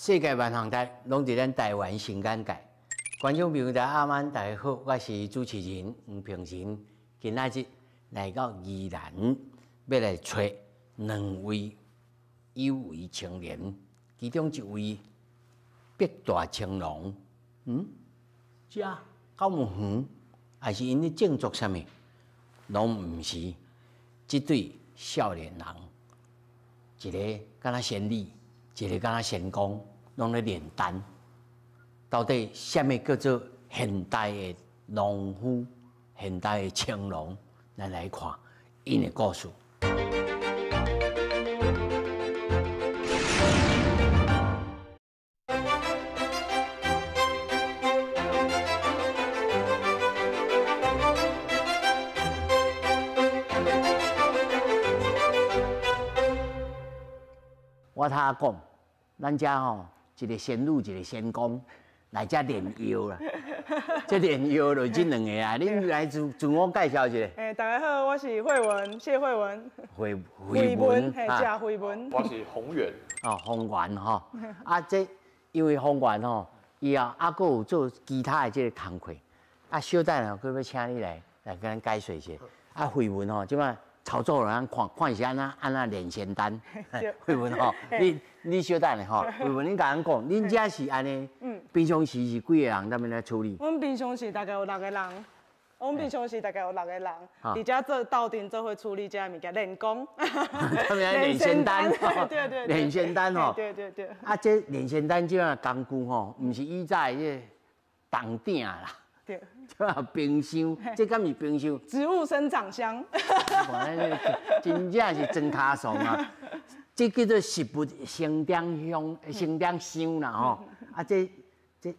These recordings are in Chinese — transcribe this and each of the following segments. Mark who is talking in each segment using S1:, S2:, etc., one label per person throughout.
S1: 世界万行台拢伫咱台湾新眼界。观众朋友大家晚，大家好，我是主持人黄平仁。今仔日来到宜兰，要来找两位有为青年，其中一位北大青龙，这高木园，还是因咧种作啥物，拢毋是。这对少年人，一个敢若仙女，一个敢若仙公，拢咧炼丹。到底什么叫做现代的农夫、现代的青龙？咱来看因的故事。我他讲，咱家吼一个仙女，一个仙公。来遮炼药啦，这炼药就这两个啊。恁来自我介绍一下。
S2: 大家好，我是慧文，谢慧文。
S1: 慧文，
S2: 贾慧文。
S3: 我是宏源。
S1: 宏源吼，这因为宏源吼，伊啊还有做其他的这个工课。小等哦，佢要请你来跟咱解说一下。慧文吼，即摆操作人看一下安那炼仙丹。慧文吼，你小等咧吼，慧文你甲咱讲，恁遮是安尼。平常时是几个人在面来处理？
S2: 我们平常时大概有6个人，我们平常时大概有6个人，伫遮做斗阵做会处理遮物件，练功。
S1: 他们练仙丹，
S2: 对，
S1: 练仙丹吼。
S2: 对。
S1: 这练仙丹这样工具吼，毋是以前这铜鼎啦，
S2: 对，
S1: 这冰箱，这敢是冰箱？
S2: 植物生长箱。
S1: 真正是真卡爽啊！这叫做食物生长箱啦吼。这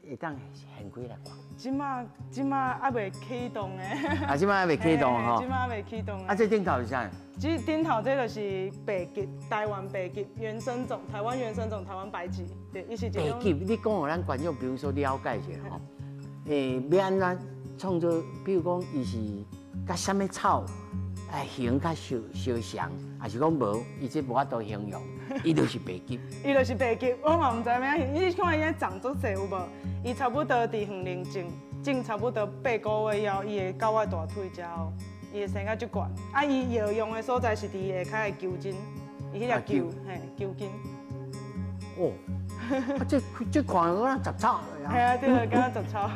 S1: 会当现几来看？
S2: 即马还未启动诶。
S1: 即马还未启动吼。
S2: 即马还未启动。
S1: 这顶头是啥？
S2: 这顶头这就是白桔，台湾白桔原生种，台湾原生种，台湾白桔。对，伊是一种。
S1: 白桔，你讲互咱观众，比如说了解一下吼。要安怎创作？比如讲，伊是甲什么草？形较相像，还是讲无？伊这无法度形容，伊就是白桔。
S2: 伊就是白桔，我嘛唔知影。你看伊长足细有无？伊差不多伫园林种差不多8个月以后，伊会到我大腿遮哦，伊会生到足悬。伊药用的所在是伫下骹的球筋，伊迄粒球，球筋。
S1: 这看好像杂草。
S2: 对，敢若杂草。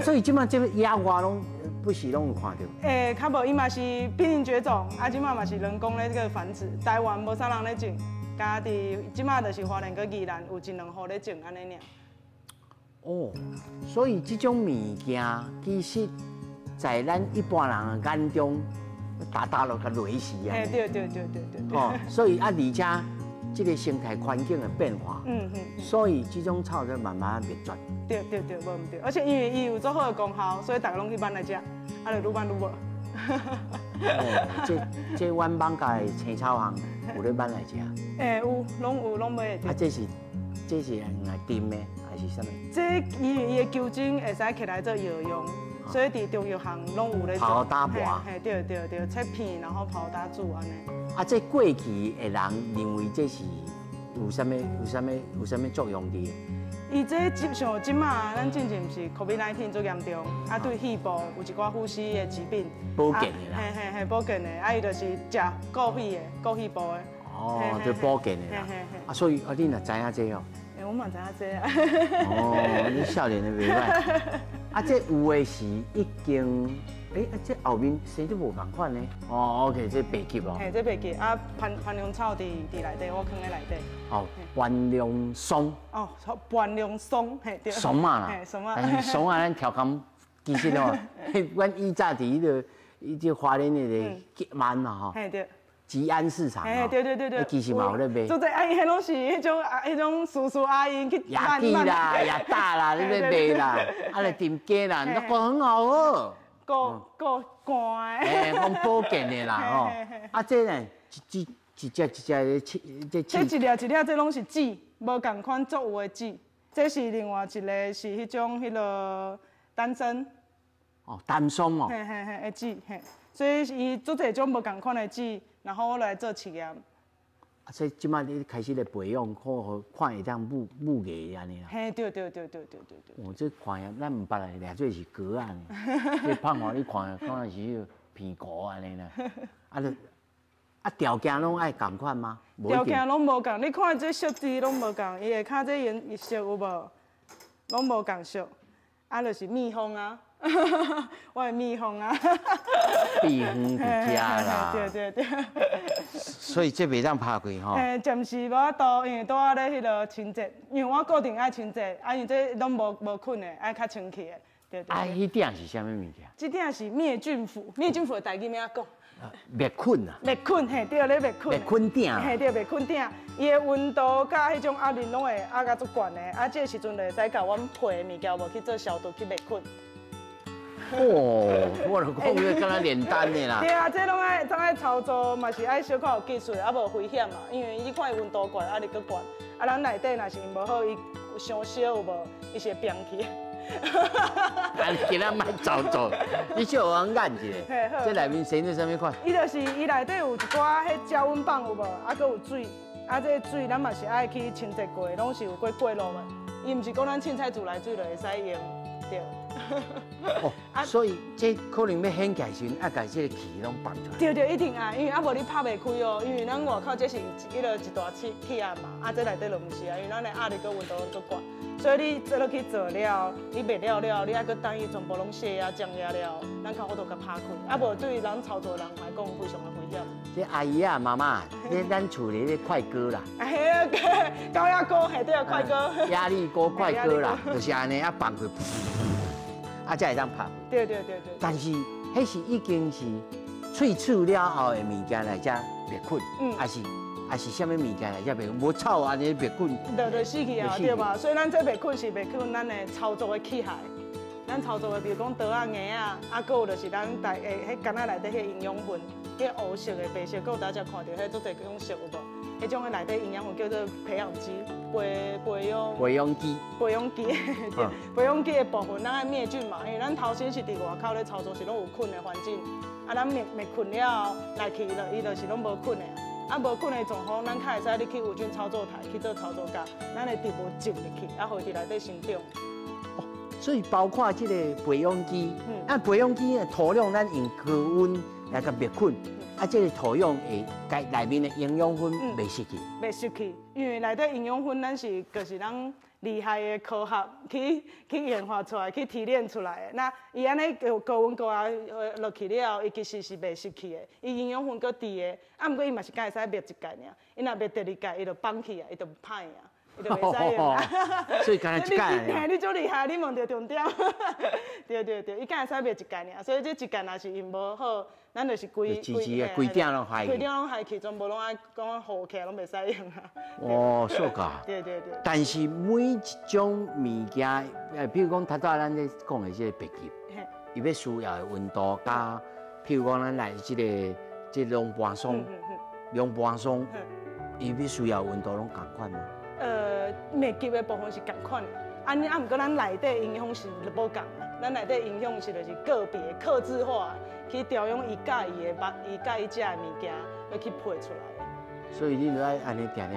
S1: 所以即马这个野外拢不时拢有看到。
S2: 较无伊嘛是濒临绝种，即马嘛是人工咧这个繁殖，台湾无啥人咧种，家伫即马就是花莲跟宜兰有1-2户咧种安尼尔。
S1: 所以这种物件其实，在咱一般人的眼中，大落个类似啊。
S2: 对。
S1: 所以而且这个生态环境的变化，所以这种草就慢慢灭绝。
S2: 对，无毋对，而且因为伊有足好的功效，所以大家拢去买来食，就愈买愈无。
S1: 这阮网家的青草行有咧买来食。
S2: 有，拢买得到。
S1: 这是用来炖的，还是啥物？
S2: 这伊的球茎会使起来做药用，所以伫中药行拢有咧做。
S1: 泡打磨。
S2: 对，切片然后泡打煮安尼。
S1: 这过去的人认为这是有啥物作用的？
S2: 伊这像即马，咱进前不是 COVID-19 最严重，对肺部有一寡呼吸的疾病。
S1: 保健的啦。
S2: 保健的，伊就是食固肺的、固肺部的。
S1: 就保健的啦。所以你若知影这哦。
S2: 我嘛知影这啊。
S1: 你少年的袂歹。这有的是已经，这后面生都无共款呢。OK， 这白桔哦。
S2: 这白桔盘龙草伫内底，我放在内底。
S1: 盘龙松。
S2: 盘龙松，对。
S1: 松嘛啦。松啊，咱调侃其实哦，阮以前伫迄花莲的吉安嘛吼。
S2: 对。
S1: 吉安市场。
S2: 对。
S1: 其实嘛有咧卖。
S2: 做者阿姨，迄拢是迄种叔叔阿姨去
S1: 亚记啦、亚大啦，你咧卖啦，来炖鸡啦，那个很好喝。
S2: 够干的。
S1: 讲保健的啦吼。这呢，一只这
S2: 一粒这拢是籽，无共款作有的籽。这是另外一个是迄种丹参。
S1: 丹松哦。
S2: 籽，所以伊做这种无共款的籽，然后我来做试验。
S1: 所以即摆你开始咧培养，看会当母艺安尼啦。
S2: 嘿，对。
S1: 哦，这看呀，咱唔捌来掠做是歌啊呢。这胖话你看，可能是片歌安尼啦。条件拢爱共款吗？
S2: 条件拢无共，你看这色质拢无共，伊下骹这颜色有无？拢无共色，就是蜜蜂啊，我的蜜蜂啊。
S1: 蜜蜂伫遮啦。
S2: 对。
S1: 所以这袂当拍开吼。
S2: 暂时无法度，因为拄仔咧迄个清洁，因为我固定爱清洁，因为这拢无菌的，爱较清气的。对。
S1: 迄顶是啥物物件？
S2: 这顶是灭菌符，灭菌符的代志怎讲？
S1: 灭菌啊！
S2: 灭菌，嘿，对咧，灭菌。
S1: 灭菌顶。
S2: 嘿，对，灭菌顶，伊的温度甲迄种压力拢会压甲足悬的，这个时阵就会使甲阮配的物件无去做消毒去灭菌。
S1: 哦，我就讲你敢若炼丹的啦。
S2: 对啊，这拢爱操作，嘛是爱小可有技术，无危险嘛。因为你看伊温度悬，压力搁悬，咱内底若是无好，伊伤烧有无？伊是会变去。
S1: 今仔莫操作，你小我眼一下。这内面生做啥物款？
S2: 伊就是伊内底有一寡迄加温棒有无？搁有水，这个水咱嘛是爱去清洁过，拢是有过过滤的。伊毋是讲咱凊彩自来水就会使用，对。
S1: 所以这可能要掀起来时，甲这个气拢放出来。
S2: 对，一定啊，因为无你拍袂开哦，因为咱外口这是一大气压嘛，这内底就毋是啊，因为咱的压力跟温度拢足悬。所以你做落去做了，你灭了，你还搁等伊全部拢泄啊、降压了，咱较好都甲拍开，无对咱操作人来讲非常的危险。
S1: 这阿姨啊、妈妈，咱厝里咧快歌啦。
S2: 高压锅系对快歌。
S1: 压力锅快歌啦，就是安尼放开，才会当拍。
S2: 对。
S1: 但是迄是已经是萃取了后的物件来才灭菌，还是啥物物件来才灭菌？无臭安尼灭菌，
S2: 就死去啊，对吧？所以咱这灭菌是灭菌咱的操作的器械，咱操作的比如讲刀啊、牙啊，搁有就是咱迄干仔内底迄营养分，迄黑色的、白色，搁有大家看到迄做侪种色有无？迄种的内底营养分叫做培养基，培养基，培养基的部分咱爱灭菌嘛，因为咱头先是伫外口咧操作是拢有菌的环境，咱灭菌了后来去伊就是拢无菌的。无菌的状况，咱较会使你去有菌操作台去做操作架，咱的植物种入去，互伊伫内底生长。
S1: 所以包括这个培养基，培养基的土壤咱用高温来个灭菌，这个土壤会内面的营养分袂失去。
S2: 袂失去，因为内底营养分就是咱厉害的科学去研发出来、去提炼出来的。那伊安尼高温高压落去了后，伊其实是袂失去的，伊营养分搁伫的。毋过伊嘛是敢会使灭一届尔，伊若灭第二届，伊就放弃啊，伊就歹啊。伊就袂使用啊，
S1: 所以敢若一届尔。
S2: 你足厉害，你问到重点。对，伊敢会使灭一届尔，所以这一届若是用无好，咱就是规顶
S1: 拢害去。
S2: 规顶拢害去，全部拢爱讲好起来，拢袂使用啊。
S1: 哦，说噶。
S2: 对。
S1: 但是每一种物件，比如讲，咱咧讲的这个白吉，伊要需要的温度加，譬如讲咱来这龙盘松，伊必须要温度拢共款吗？
S2: 灭吉的部分是共款的，毋过咱内底影响是无共啊，咱内底影响是就是个别客制化去调用伊介意食的物件，要去配出来的。
S1: 所以你就爱安尼定，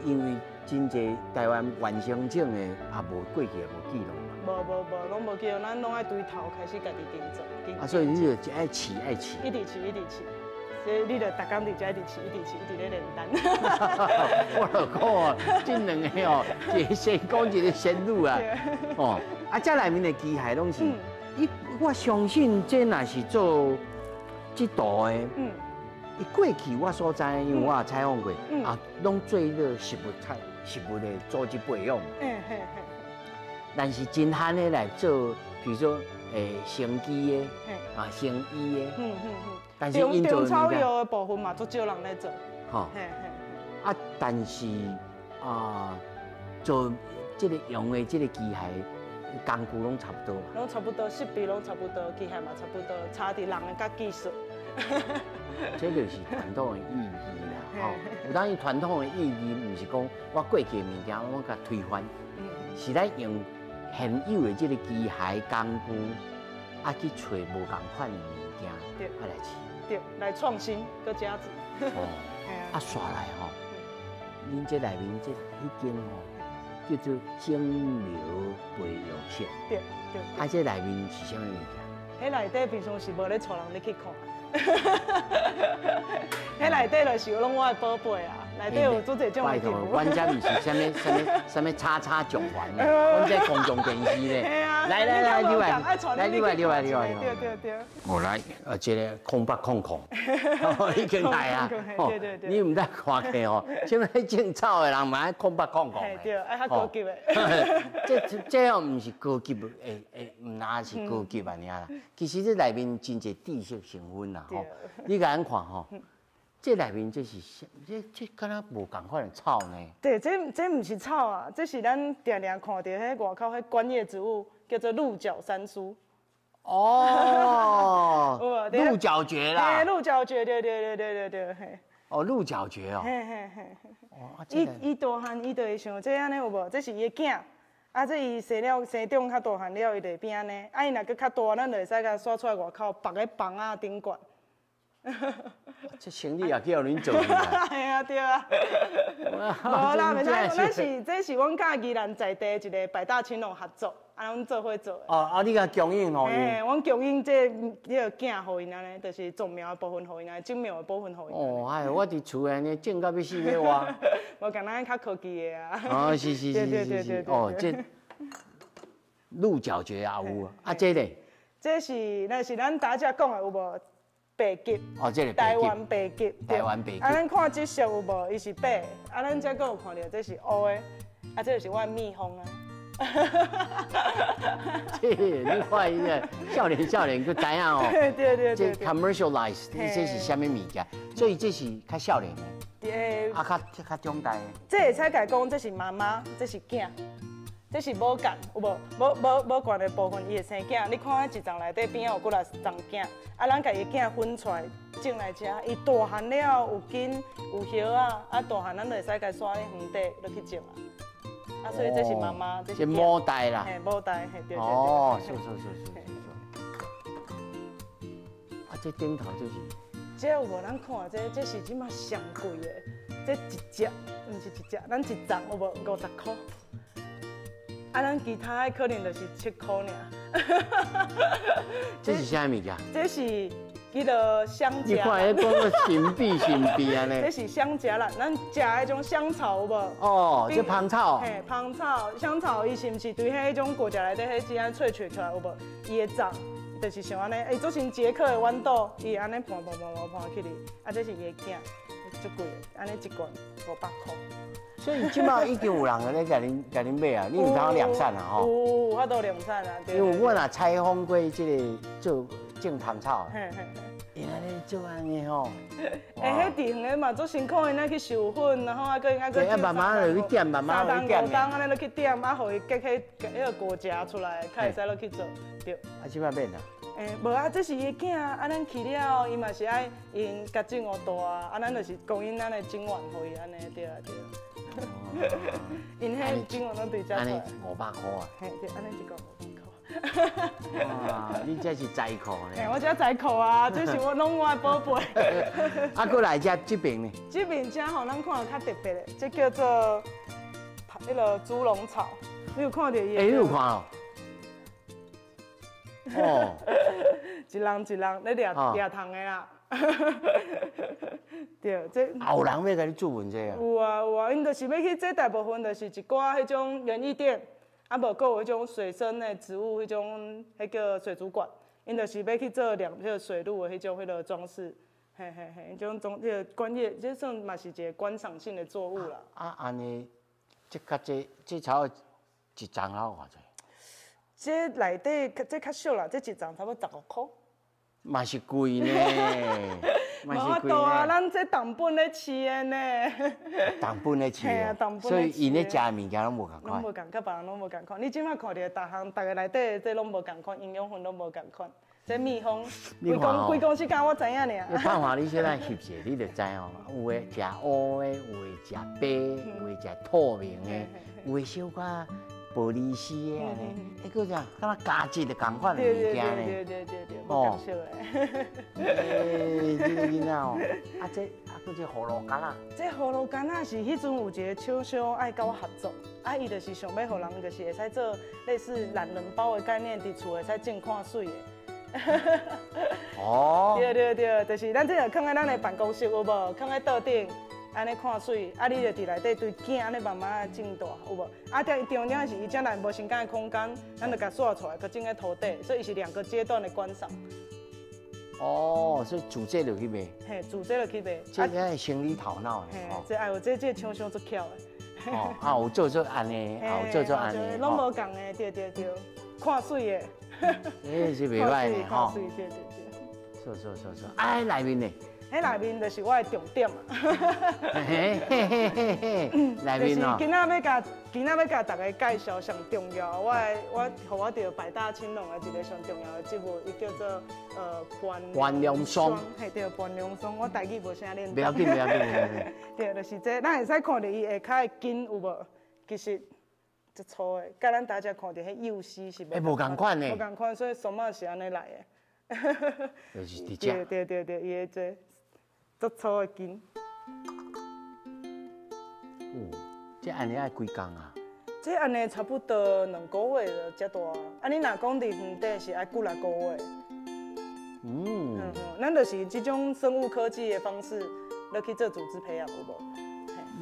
S1: 因为真侪台湾原生种的也无过去也无记录嘛。
S2: 无，拢无记录，咱拢爱对头开始家己定做。
S1: 所以你就爱饲。
S2: 一直饲。所以你就逐工伫遮一直饲咧炼丹。
S1: 我就讲哦，这两个哦，一个先讲一个先入啊。这内面的机械拢是，我相信这若是做这道的，伊过去我所知，因为我也采访过，拢做迄个食物的组织培养。但是真罕的来做，比如说生机的，生医的。但是
S2: 中草药的部分嘛，足少人咧做。
S1: 但是做这个用的这个机械工具拢差不多嘛。
S2: 拢差不多，设备拢差不多，机械嘛差不多，差伫人的甲技术。
S1: 这就是传统的意义啦，有当伊传统的意义，毋是讲我过去的物件我甲推翻，是咱用现有的这个机械工具，去找无共款的物件，来饲。
S2: 对，来创新，搁加值。
S1: 煞来吼，恁这内面这迄间吼叫做蒸馏培养室。
S2: 对。
S1: 啊，这内面是啥物物件？
S2: 迄内底平常时无咧带人咧去看。迄内底就是有拢我的宝贝啊，内底有做这种的节目。
S1: 阮这毋是什么叉叉囧环呢？阮这公众电视呢。来，你来。
S2: 对。
S1: 我来，这个空白空空，已经来啊。
S2: 对。
S1: 你唔得看起哦，像迄种草的人嘛爱空白空空的。
S2: 对，爱较高级的。
S1: 这样唔是高级的，唔哪是高级安尼啦。其实这内面真侪知识成分啦，吼。你甲咱看吼。这内面这是这敢若无共款的草呢？
S2: 对，这不是草啊，这是咱常常看到迄外口迄观叶植物，叫做鹿角山苏。
S1: 哦，鹿角蕨啦。
S2: 嘿，鹿角蕨，对，嘿。
S1: 哦，鹿角蕨哦。
S2: 嘿。哦，伊大汉，伊就会像这安尼有无？这是伊的囝，啊，这伊生长较大汉了，伊就会变安尼。啊，伊若搁较大，咱就会使甲刷出来外口，绑在房啊顶管。
S1: 这生意也叫恁做啦。
S2: 系啊，对啊。无啦，袂使，这是阮甲宜兰在地一个百大青龙合作，啊，阮做伙做的。
S1: 哦，你甲供应吼？
S2: 嘿，阮供应这个囝互因安尼，就是种苗的部分互因安尼，种苗的部分互因。
S1: 哦，哎，我伫厝安尼种到要死要活。
S2: 无共咱较科技的啊。
S1: 哦，是。哦，这鹿角蕨也有啊，这咧？
S2: 这是那是咱大家讲的有无？白桔，
S1: 哦，这个
S2: 台湾白桔，
S1: 台湾白桔。
S2: 啊，咱看这色有无？伊是白，啊，咱再搁有看到这是乌的，啊，这就是我蜜蜂啊。
S1: 你看伊个少年，佮知影哦。
S2: 对。
S1: 这 commercialize， 这是啥物物件？所以这是较少年的。
S2: 对。
S1: 啊，较中大的。
S2: 这会使甲讲，这是妈妈，这是囝。这是母干，有无？母干的部分，伊会生囝。你看，一丛内底边仔有过来丛囝，啊，咱家伊囝分出来，种来食。伊大汉了，有根有叶啊，啊大汉咱就会使甲刷咧园底落去种啊。啊，所以这是妈妈，这是
S1: 母代啦。
S2: 嘿，母代，嘿，对。
S1: 哦，是。啊，这顶头就是。
S2: 这有无？咱看这是即马上贵的，这一只，毋是一只，咱一丛有无50块。啊，咱其他的可能就是7块尔。
S1: 这是啥物件？
S2: 这是叫做香荚。
S1: 你看，迄讲个神秘安尼。
S2: 这是香荚兰，咱食迄种香草有无？
S1: 哦，这芳草。
S2: 嘿，芳草、香草，伊是毋是对迄种果荚内底迄只安萃取出来有无？伊的种就是像安尼，做成捷克的豌豆，伊安尼盘起哩。啊，这是伊的囝，足贵的，安尼一罐500块。
S1: 所以即马已经有人咧甲恁买啊，你唔通量产啊吼？
S2: 有法度量产啊。
S1: 因为我若采访过即个做种芳草，
S2: 嘿，
S1: 因安尼做安尼吼。
S2: 迄地方的嘛做辛苦，因那去授粉，然后啊个
S1: 慢慢落去点，慢慢落去点。
S2: 3冬安尼落去点，啊，互伊结迄个果荚出来，才会使落去做。对。
S1: 啊，即摆免啊。
S2: 无啊，这是伊的囝，啊，咱去了，伊嘛是爱因甲种好大啊，咱就是供应咱的种源互伊安尼，对啊。因迄种源拢对遮出来。安尼
S1: 500块啊。
S2: 嘿，对，安尼一罐500块。
S1: 哇，你这是财库呢？
S2: 嘿，我这财库啊，这是我拢我的宝贝。
S1: 啊，过来这边呢？
S2: 这边遮吼，咱看较特别的，这叫做迄个猪笼草，你有看到伊？
S1: 你有看哦。哦，
S2: 一人咧掠虫的啦。对，这
S1: 有人要甲你做文这啊？
S2: 有啊，因就是要去，这大部分就是一寡迄种园艺店，啊无搁有迄种水生的植物，迄种迄个水族馆，因就是要去做迄个水路的迄种迄个装饰，嘿，迄种迄个观叶，这算嘛是一个观赏性的作物啦。
S1: 啊，安尼，这草一丛好偌济？
S2: 这内底这较俗啦，这一丛差不多15块。
S1: 嘛是贵呢，
S2: 无法度啊，咱这当本咧饲的呢。
S1: 当本咧饲啊，所以因咧食的物件拢无共款。
S2: 拢无共，甲别人拢无共款。你即摆看到逐个内底这拢无共款，营养分拢无共款。这蜜蜂，规公时间我知影尔。
S1: 你看下你现在翕者，你就知哦。有诶食乌的，有诶食白，有诶食透明的，有诶小可玻璃丝的安尼，迄个啥，敢若加质的共款的物件呢。
S2: 对，无共色的。
S1: 这个囡仔哦，啊佫这葫芦干啊，
S2: 这葫芦干仔是迄阵有一个厂商爱甲我合作，伊就是想要互人就是会使做类似懒人包的概念，伫厝会使种看水的。
S1: 哦，
S2: 对，就是咱这个放在咱的办公室有无？放在桌顶，安尼看水，你就伫内底堆囝安尼慢慢种大，有无？重点是伊遮内无生干的空间，咱就甲刷出来，佮种在土地，所以伊是2个阶段的观赏。
S1: 哦，所以煮这就去卖。
S2: 嘿，煮这就去卖。
S1: 这是生理头脑的。
S2: 嘿，这厂商足巧的。
S1: 哦，有做安尼，有做安尼。
S2: 拢无共的，对，看水的。
S1: 诶，是袂歹的吼。
S2: 对。
S1: 错。内面呢？
S2: 迄内面就是我的重点嘛。
S1: 嘿，内面哦。
S2: 今仔要甲大家介绍上重要，我着百大青龙的一个上重要的植物，伊叫做关龙霜。嘿，对，关龙霜，我台语无啥练。不要紧。对，就是这，咱会使看到伊下骹的根有无？其实足粗的，甲咱大家看到迄幼丝是
S1: 无共款呢。
S2: 无共款，所以松仔是安尼来的。
S1: 就是伫遮。
S2: 对，伊的这足粗的根。
S1: 这安尼爱几工啊？
S2: 这安尼差不多2个月就遮大。你若讲伫园底是爱9、6个月。咱就是这种生物科技的方式，来去做组织培养，有无？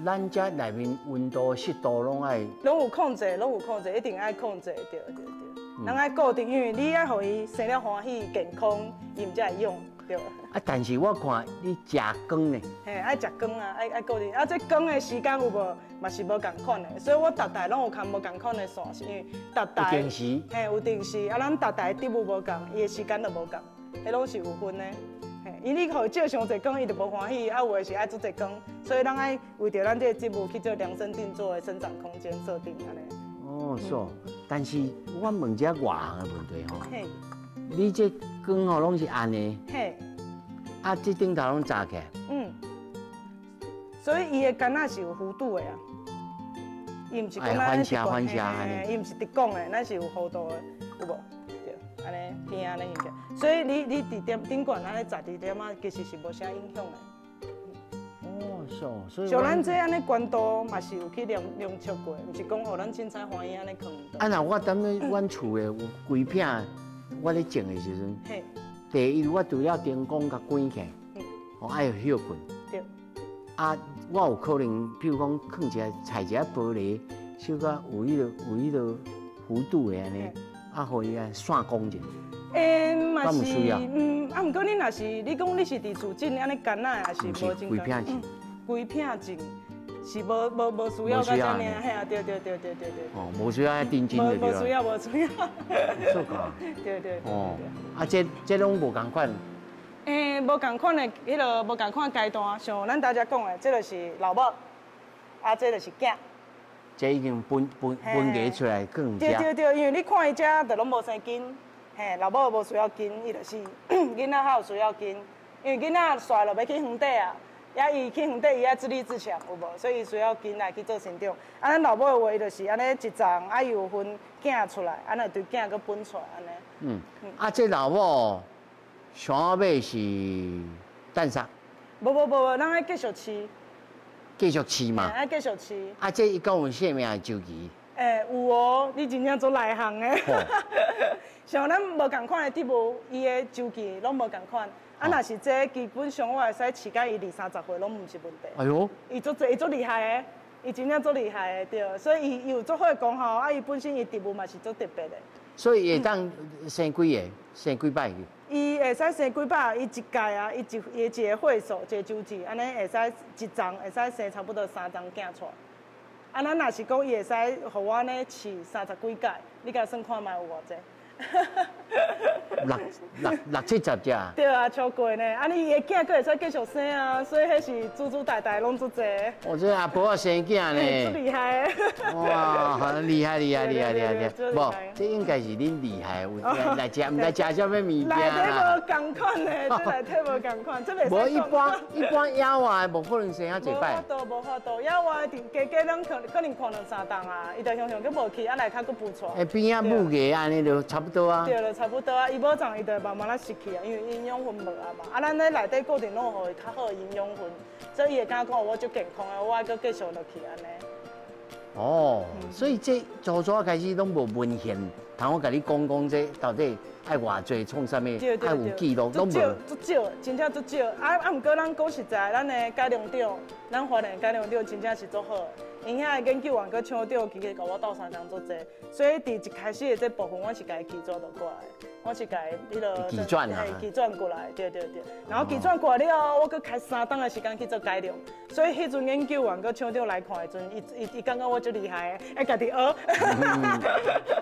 S1: 咱遮内面温度、湿度拢爱。
S2: 拢有控制，一定爱控制，对。咱爱固定，因为你爱互伊生了欢喜、健康，伊毋才会用，对。
S1: 但是我看你食羹呢。
S2: 嘿，爱食羹啊，爱固定。这羹的时间有无，嘛是无共款的，所以我逐代拢有看无共款的线，是因为逐代
S1: 有定时。
S2: 嘿，有定时，咱逐代职务无共，伊的时间就无共，迄拢是有分的。嘿，因你互伊借上侪羹，伊就无欢喜，有的是爱煮侪羹，所以咱爱为着咱这个职务去做量身定做的生长空间设定安尼。
S1: 哦，是。但是我问一下外行的问题吼。
S2: 嘿。
S1: 你这羹吼拢是安尼。
S2: 嘿。
S1: 这顶头拢炸起来。
S2: 所以伊的干仔是有弧度的啊。伊毋是讲咱
S1: 反射安尼。
S2: 伊毋是直拱的，咱是有弧度的，有无？对，安尼边安尼形状。所以你伫顶管安尼炸伫点啊，其实是无啥影响的。
S1: 哦，所以。
S2: 像咱这安尼关度嘛是有去量测过，毋是讲互咱凊彩欢喜安尼放。
S1: 若我等咧阮厝的有规片，我咧种的时阵。嘿。第一，我除了灯光甲关起，爱有休困。对。我有可能，比如讲，放一个采一个玻璃，小可有迄个弧度的安尼，互伊散光者。
S2: 嘛是，毋过你若是你讲你是伫厝种安尼干仔，也是无种。规片种。规片种是无需要甲遮尔，嘿啊，对。
S1: 哦，无需要遐认真就对了。
S2: 无需要。
S1: 做假。
S2: 对。
S1: 哦，这拢无共款。
S2: 无共款的，迄个无共款阶段，像咱大家讲的，这就是老母，这就是囝。
S1: 这已经分隔出来更加。
S2: 对，因为你看伊遮就拢无生根，嘿，老母无需要根，伊就是囡仔还有需要根，因为囡仔甩了要去园地啊，伊去园地伊爱自立自强，有无？所以伊需要根来去做成长。咱老母的话就是安尼一丛，伊有分囝出来，安尼对囝佮分出来安尼。
S1: 这老母。想要买是蛋杀，
S2: 无，咱爱继续吃。
S1: 继续吃嘛？
S2: 爱继续吃。
S1: 这一共有啥物啊周期？
S2: 有哦，你真正做内行的。像咱无共款的植物，伊的周期拢无共款。若是这基本上我会使饲到伊20、30岁拢毋是问题。哎呦，伊足厉害的，伊真正足厉害的，对。所以伊有足好的功效，伊本身伊植物嘛是足特别的。所
S1: 以会当生几个？生几摆去？
S2: 伊会使生几摆，伊一届啊，伊一个会数，一个周期，安尼会使一丛会使生差不多3丛囝出来。咱若是讲伊会使，互我呢饲30几届，你甲算看卖有偌济
S1: ？6、70只。
S2: 对啊，超过呢。你伊的囝佫会使继续生啊，所以迄是祖代拢足济。
S1: 我这阿婆生囝呢。
S2: 足厉害。
S1: 哇，厉害！无，这应该是恁厉害，来食唔来食什么物件啦？
S2: 内底无共款的，这内底无共款，这袂使。
S1: 无一般野外无可能生遐济摆。
S2: 无法度，野外加咱可能看2、3档啊，伊就向佫无去，来较佫补出。
S1: 边仔母个安尼就差不多啊。
S2: 对了，差不多啊，伊无保障伊就会慢慢失去啊，因为营养分无啊嘛。啊，咱咧内底固定拢互伊较好的营养分，所以伊会感觉我足健康的，我还阁继续落去安尼。
S1: 哦，所以这初初开始拢无文献，通我甲你讲这到底爱偌济，创啥物，爱有记录，拢无。
S2: 足少，真正足少。啊，毋过咱讲实在，咱的改良场，咱花莲改良场真正是足好。因遐研究员搁抢到，其实甲我斗相共足济，所以伫一开始的这部分，我是家己寄转倒过来，我是家迄落
S1: 寄转啊，
S2: 寄转过来，对。然后寄转过来了后，我搁开3档的时间去做改良，所以迄阵研究员搁抢到来看的阵，伊感觉我足厉害的，爱家己学。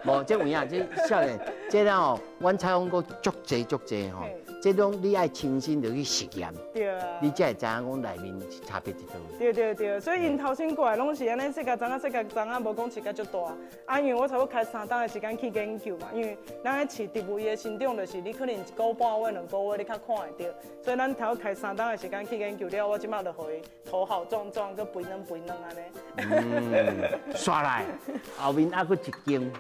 S1: 无，这有影，这少年，这了吼，阮采访过足济吼，这种你爱亲身就去实验，
S2: 对啊，
S1: 你才会知影讲内面差别伫倒位。
S2: 对，所以因头先过来拢是安尼，世界长啊，无讲饲甲足大。啊，因为我差不多开3档的时间去研究嘛，因为咱咧饲植物伊的生长，就是你可能1个半月、2个月你较看会到，所以咱头开3档的时间去研究了，我即马就互伊头好壮壮，佮肥嫩安尼。
S1: 刷来，后面还佫一间。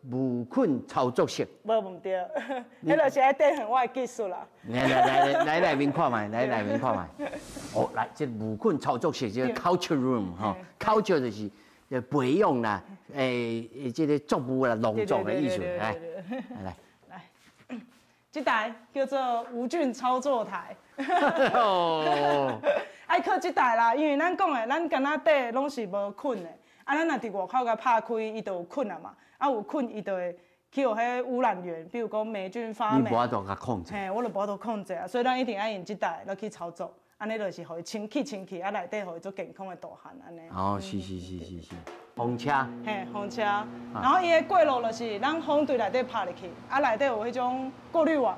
S1: 无菌操作室，
S2: 无对，迄就是爱展现我的技术啦。
S1: 来内面看卖，来内面看卖。哦，来，这无菌操作室，这个 culture room 哈，culture 就是培养啦，这个作物啦，农作的艺术。来，
S2: 这台叫做无菌操作台。
S1: 哦，
S2: 爱靠这台啦，因为咱讲的，咱敢若底拢是无菌的，啊，咱若伫外口甲拍开，伊就有菌啊嘛。啊，有菌伊就会去互迄污染源，比如讲霉菌、发霉。
S1: 你无法度甲控制。
S2: 嘿，我就无法度控制啊，所以咱一定爱用这台来去操作，安尼就是互伊清气，啊内底互伊做健康的大汉安尼。
S1: 哦，是，风车。
S2: 嘿，风车，然后伊的过路就是咱风对内底拍入去，啊内底有迄种过滤网，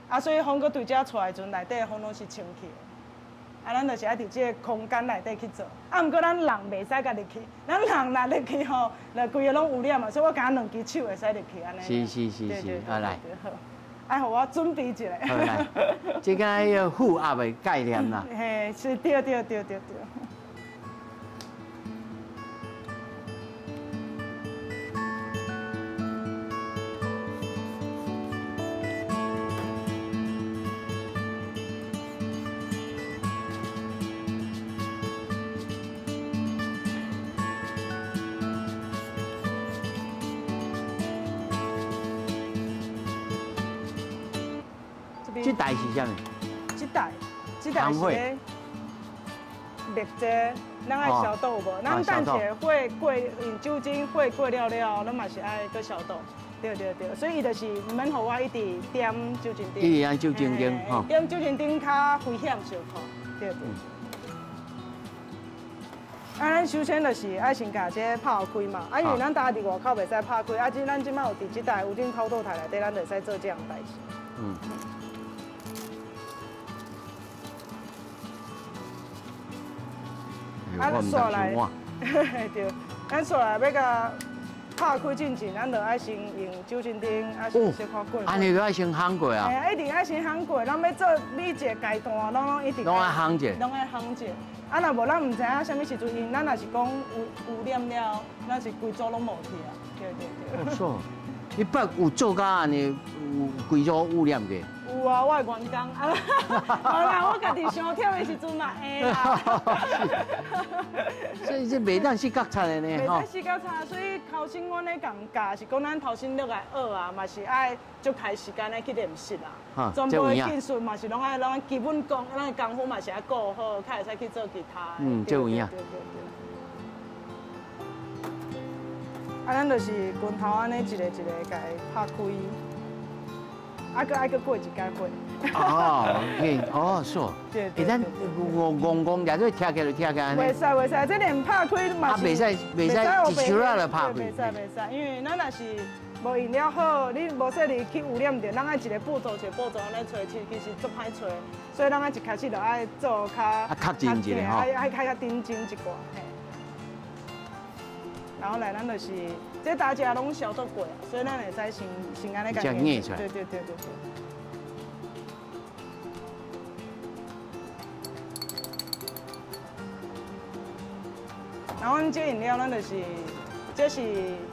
S2: 啊所以风搁对遮出来阵，内底的风拢是清气的。啊，咱就是爱伫这个空间内底去做，啊，毋过咱人袂使甲入去，咱人若入去吼，就规个拢污染嘛，所以我甲2支手会使入去安尼。
S1: 是，好来，
S2: 好，爱互我准备一下。
S1: 好来，这个迄负压的概念啦。
S2: 嘿，是对。
S1: 这台是啥物？
S2: 这台是咧灭这，咱爱消毒无？咱等下火过用酒精火过了，咱嘛是爱搁消毒。对，所以伊就是唔免互我一直点酒精灯。
S1: 一直点酒精灯吼。
S2: 点酒精灯较危险小可。对。啊，咱首先就是爱先甲这拍开嘛，啊，因为咱搭伫外口袂使拍开，啊，咱即摆有伫这台无菌操作台内底，咱就使做这样代志。啊，刷来，对，咱刷来要甲拍开进前，咱就爱先用酒精灯，啊先小可过。
S1: 安尼就爱先烘过啊？
S2: 嘿啊，一定爱先烘过，咱要做每一个阶段，拢一定。
S1: 拢爱烘者。
S2: 拢爱烘者。啊，若无咱唔知影啥物时阵，因咱若是讲有染了，咱是规组拢无去啊。对。
S1: 错，你捌有做到安尼有规组污染过？
S2: 有啊，我的员工啊，好啦，我家己上忝的时阵嘛会啦。
S1: 所以这袂当死角擦的呢，
S2: 袂使死角擦，所以头先阮咧讲教是讲咱头先落来学啊，嘛是爱足开时间咧去练习啦。全部的技术嘛是拢爱基本功，咱的功夫嘛是爱顾好，才会使去做其他。
S1: 这有影。
S2: 对。啊，咱就是拳头安尼一个甲伊拍开。啊，搁爱搁过一届火。
S1: 是。
S2: 对。
S1: 咱戆夹做听起就听起安尼。
S2: 袂使，这连拍开嘛是。
S1: 袂使一手仔就拍开。
S2: 袂使，因为咱若是无用了好，你无说你去污染着，咱爱一个步骤安尼找，其实足歹找，所以咱爱一开始就爱做较
S1: 认真一下吼，
S2: 爱较认真一寡。然后来，咱就是这大家拢消毒过，所以咱会使先安尼甲
S1: 验出来。
S2: 对。然后这饮料，咱就是这是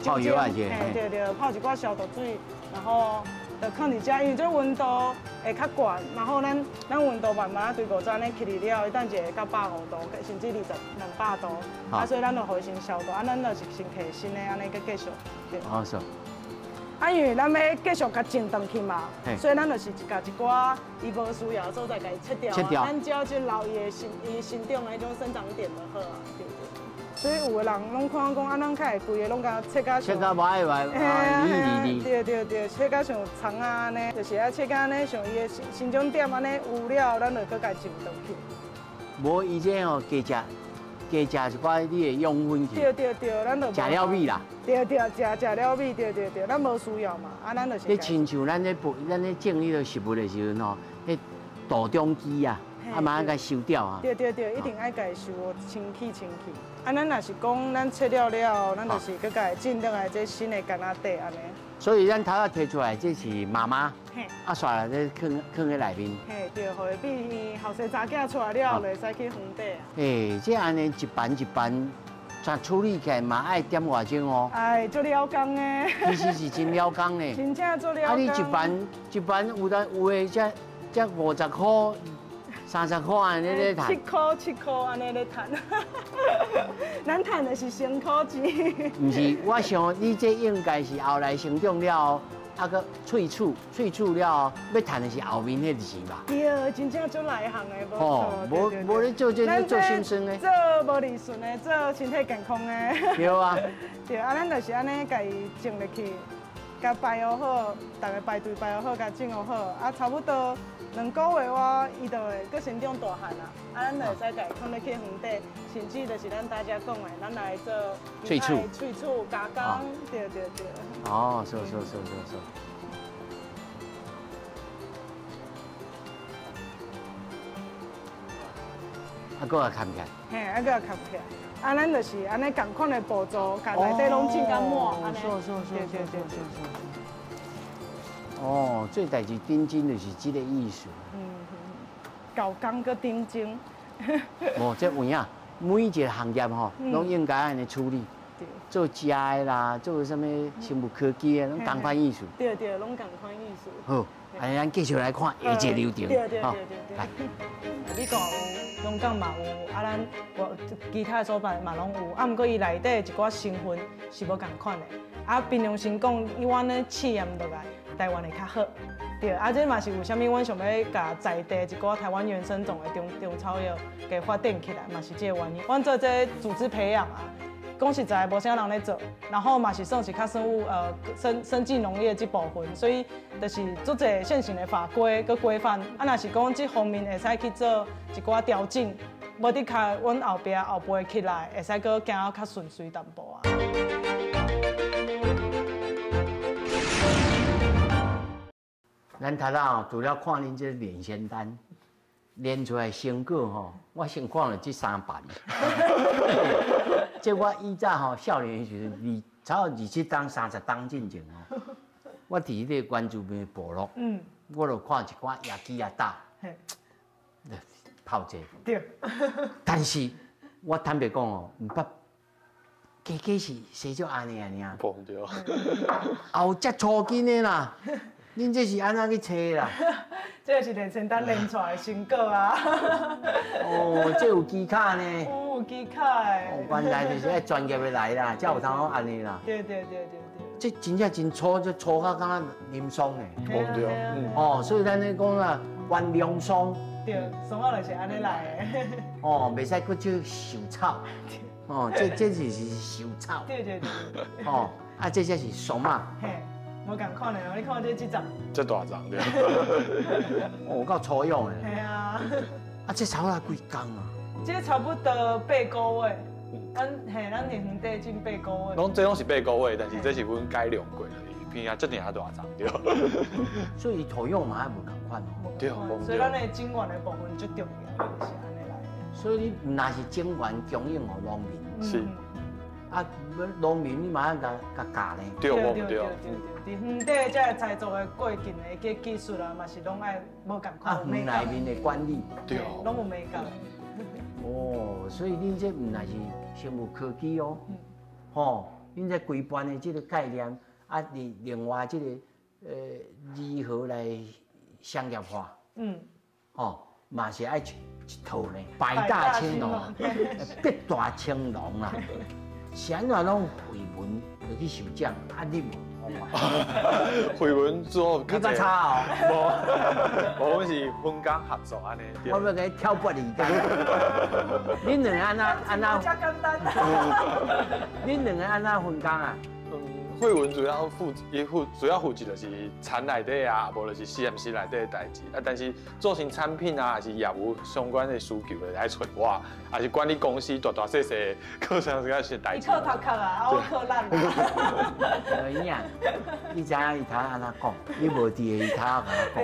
S1: 泡油啊，
S2: 对，泡一寡消毒水，然后就放伫遮，因为这温度会较悬，然后咱温度慢慢对500安尼起嚟了，伊等一下到150度，甚至200度，啊，所以咱就互伊先消毒，啊，咱就是先摕新的安尼继续。
S1: 哦，是。
S2: 啊，因为咱要继续甲浸断去嘛，所以咱就是甲一寡伊无需要的所在甲伊切掉啊，咱只要去留伊生长的迄种生长点就好啊，对不对？所以有的人拢看讲啊，咱较会规个拢甲切甲
S1: 切甲歹歹，
S2: 对，切甲像葱啊安尼，就是啊切甲安尼，像伊的生长点安尼有了，咱就搁甲浸断去。
S1: 无伊这吼加食一寡你的养分去。
S2: 对，咱就
S1: 食了米啦。
S2: 对，食了米，对，咱无需要嘛，啊，咱就是。
S1: 你亲像咱咧种迄个食物的时阵吼，迄稻种机啊，啊马上甲收掉啊。
S2: 对，一定爱家收清气。啊，咱若是讲咱切了，咱就是搁家浸落来这新的干仔底安尼。
S1: 所以咱头仔摕出来，这是妈妈，啊，刷来这放喺内面。
S2: 嘿，对，互伊比后生查囝出来了，就会使去园底啊。
S1: 诶，这安尼一盘，怎处理起来嘛爱点偌钟哦。
S2: 哎，做了工诶。
S1: 其实是真了工呢。
S2: 真正做了工。
S1: 啊，你一盘有诶，才50块。30块安尼咧赚
S2: ，7块安尼咧赚，咱赚的是辛苦钱。
S1: 唔是，我想你这应该是后来成长了，啊个萃取了，要赚的是后面迄个钱吧？
S2: 对，真正做内行的，无
S1: 错。无咧做这做心酸的，
S2: 做无利顺的，做身体健康的。
S1: 对啊。
S2: 对，啊，咱就是安尼，家己种入去，甲排好好，大家排队排好，甲种好，啊，差不多。2个月哇，伊就会搁生长大汉啦，啊，咱就会使家放入去园底，甚至就是咱大家讲的，咱来做
S1: 萃
S2: 取加工，对。
S1: 哦，是。啊，搁要砍起来。
S2: 嘿，啊，搁要砍起来，啊，咱就是安尼共款的步骤，甲内底拢浸甲满，安尼。对。
S1: 哦，最代志顶真就是这个意思。
S2: 搞工搁顶真。
S1: 哦，这有影，每一个行业吼，拢应该安尼处理。做食的啦，做什么生物科技的，拢同款意思。
S2: 对，拢同款意思。
S1: 好，安尼咱继续来看下一个流程。
S2: 对。来，你讲有龙岗嘛有，啊，咱其他的所在嘛拢有，啊，毋过伊内底一寡成分是无共款的。啊，平常时讲，以阮咧试验落来。台湾会较好，对，啊，这嘛是为虾米阮想要甲在地一寡台湾原生种的中草药给发展起来，嘛是这个原因。阮做这组织培养啊，讲实在无啥人咧做，然后嘛是算是较生技农业这部分，所以就是做者现行的法规佮规范，啊，若是讲这方面会使去做一寡调整，无伫较阮后背起来，会使佮行较顺遂淡薄啊。
S1: 咱头仔哦，除了看恁这练仙丹练出来成果吼，我先看了这3版。这我以前吼少年的时阵，差不多27档、30档进前吼，我伫迄个原住民的部落，我就看一寡野鸡啊打，泡者。对。但是我坦白讲哦，唔捌，加是生足安尼尔。不对。后遮粗筋的啦。恁这是安怎去找啦？
S2: 这是练仙丹练出来的成果啊！
S1: 哦，这有技巧呢。
S2: 有技巧的。
S1: 原来就是爱专业的来啦，才有通好安尼啦。
S2: 对。
S1: 这真正真粗，这粗到敢若林松的。
S2: 对。
S1: 哦，所以咱咧讲啊，原谅松。
S2: 对，松啊就是安尼来的。
S1: 哦，袂使搁去受草。哦，这就是受草。
S2: 对。
S1: 哦，啊，这才是松啊。
S2: 无共款的哦，你看这张，
S3: 这大张对。
S1: 哦，够粗用的。
S2: 系啊。
S1: 啊，这炒了几工啊？
S2: 这差不多8个月，咱伫园底种8个月。
S3: 拢这拢是8个月，但是这是阮改良过的，偏啊这点还大张对。
S1: 所以土壤嘛还无共款哦。
S3: 对。
S2: 所以咱的种源的部分最重要，就是安尼来的。
S1: 所以你若是种源供应互农民。
S3: 是。
S1: 啊，农民你嘛要甲教呢？
S3: 对。
S2: 伫园底这栽种的过程的技术啊，嘛是拢爱无共款。
S1: 啊，园内面的管理。
S3: 对。
S2: 拢有美感。
S1: 哦，所以恁这唔乃是生物科技哦，吼，恁这规范的这个概念，啊，另外这个如何来商业化？
S2: 嗯，
S1: 哦，嘛是爱一套呢，百大青龙，八大青龙啦，是安怎拢绘文就去受奖，啊你无？
S3: 绘文做
S1: 你捌差哦？
S3: 无，我们是分工合作安尼。
S1: 我要给挑拨离间。恁两个安那？
S2: 加简单。
S1: 恁两个安那分工啊？
S3: 绘文主要负责就是产内底啊，无就是 CMC 内底的代志啊。但是做成产品啊，还是业务相关的需求的来找我，还是管理公司大大小小各项各些代志。
S2: 你靠头壳啊，我靠烂啦。
S1: 有影，你知影伊头安怎讲？你无伫伊头甲我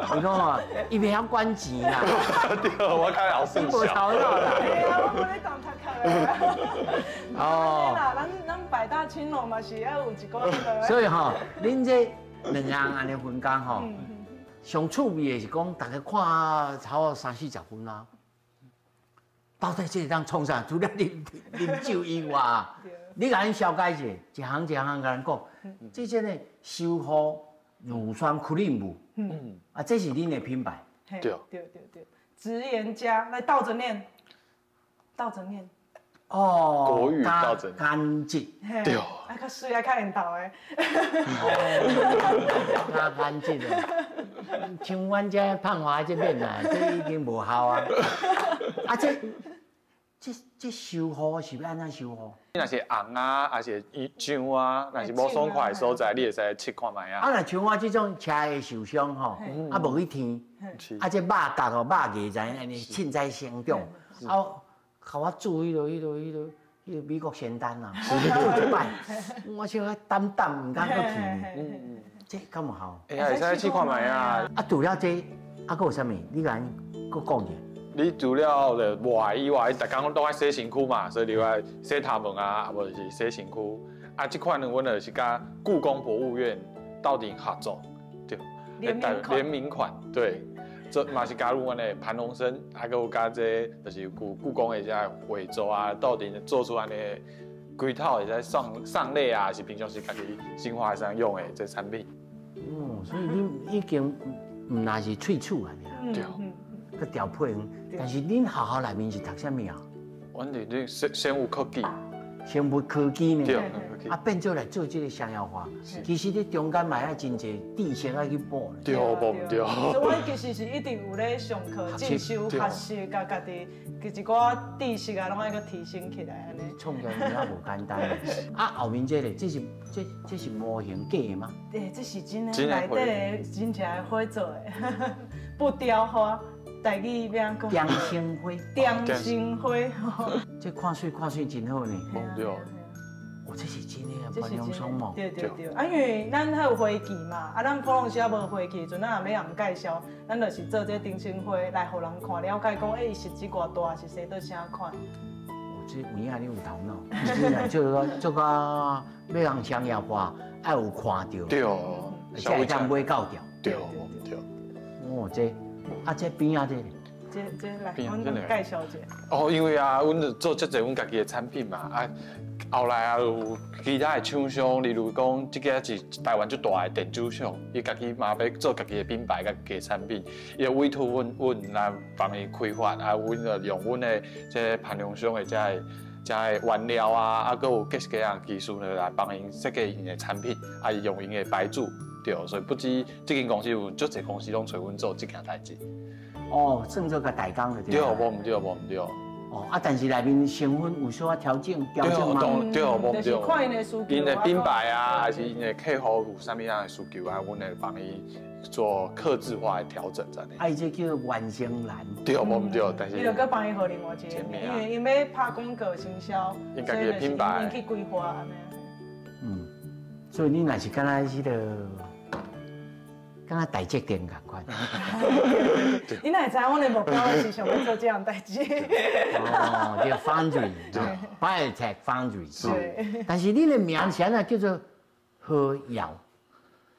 S1: 讲。伊讲哦，伊袂晓管钱啦。
S3: 对，我开老算
S1: 你无头脑啦。
S2: 对啊，我无咧当头壳的。
S1: 哦。
S2: 咱百大青龙嘛是要有一个那个。
S1: 所以吼，恁这两人安尼分工吼，上趣味的是讲，大家看差不多30-40分啦。到底这当创啥？除了啉酒以外，你甲咱小解一行甲咱讲，这些呢修护乳酸克林姆，啊，这是恁的品牌。
S3: 对，
S2: 直言家来倒着念，
S1: 哦，
S3: 国语倒着念，
S1: 干净。
S3: 对，
S2: 啊，较水啊，较缘投的。
S1: 较干净的，像阮这胖华这边啊，这已经无效啊。啊，这修护是要安怎修护？
S3: 若是红啊，还是酱啊，若是无爽快的所在，你会使试看卖啊。
S1: 啊，若像我这种车会受伤吼，啊无去天，啊这肉角吼肉芽在安尼凊彩生长，啊，甲我煮迄个美国仙丹啊，煮一摆，我想要胆唔敢去去，这敢有效？
S3: 会使试看卖啊。
S1: 啊，除了这，啊，佫有啥物？你甲佫讲者。
S3: 你除了外以外，逐工都爱洗身躯嘛，所以你爱洗头毛啊，无就是洗身躯。啊，这款呢，阮就是甲故宫博物院斗阵合作，对，联名款，对，这嘛是加入阮的盘龙参，啊，佮有加这就是故宫的这徽州啊，斗阵做出安尼规套会使上类啊，是平常时家己生活上用的这产品。
S1: 哦，所以你已经唔那是萃取安尼，
S3: 对。
S1: 个调配，但是恁学校内面是读啥物啊？
S3: 阮伫生物科技，
S1: 生物科技呢？
S3: 对，
S1: 啊变做来做这个商业化，其实你中间嘛要真侪知识要去补。
S3: 对，无唔对。
S2: 所以阮其实是一定有咧上课进修学习，甲家己一寡知识啊，拢爱个提升起来安尼。
S1: 创业也无简单。啊，后面这个这是模型假的吗？
S2: 对，这是真的，内底真正的花做的，不雕花。台语要安讲？
S1: 点心花。
S2: 点心花。
S1: 这看水真好呢。
S3: 对。
S1: 哦，这是真的，盘龙松嘛。
S2: 对。啊，因为咱还有花期嘛，啊，咱普通时啊无花期，阵咱也要人介绍，咱就是做这点心花来互人看，了解讲，伊实质偌大，是生到啥款。
S1: 这有影，你有头脑。真的，做个要人商业化，要有看到。
S3: 对。
S1: 才会当买到掉。
S3: 对。
S1: 哦，这。啊，这边啊，
S2: 这来，阮介绍者。
S3: 哦，因为啊，阮就做遮侪阮家己的产品嘛，啊，后来啊有其他的厂商，例如讲，这个是台湾最大的电子厂，伊家己嘛要做家己的品牌、家己的产品，伊委托阮来帮伊开发，啊，阮就用阮的这盘龙松的这原料啊，啊，佮有各式各样技术来帮因设计因的产品，啊，用因的牌子。对，所以不止这间公司有足侪公司拢找阮做这件代志。
S1: 哦，算做个代工就对。
S3: 对，无唔对。
S1: 哦，啊，但是内面成分有小调整吗？
S3: 对，无唔对。
S2: 就是看因的需求。
S3: 因的品牌啊，还是因的客户有啥物样的需求啊，阮会帮伊做客制化的调整在内。
S1: 啊，伊这叫完成蓝。
S3: 对，无唔对，但是。
S2: 伊就搁帮伊互另外一个，因为伊要拍广告行销，
S3: 因家己的品牌
S2: 去规划安尼。
S1: 所以你若是敢若迄个。敢若大节点共款。
S2: 你哪会知阮的目标是想要做这样代志？
S1: 哦，叫 foundry，biotech foundry。
S2: 对。
S1: 但是你的名是安怎叫做好药？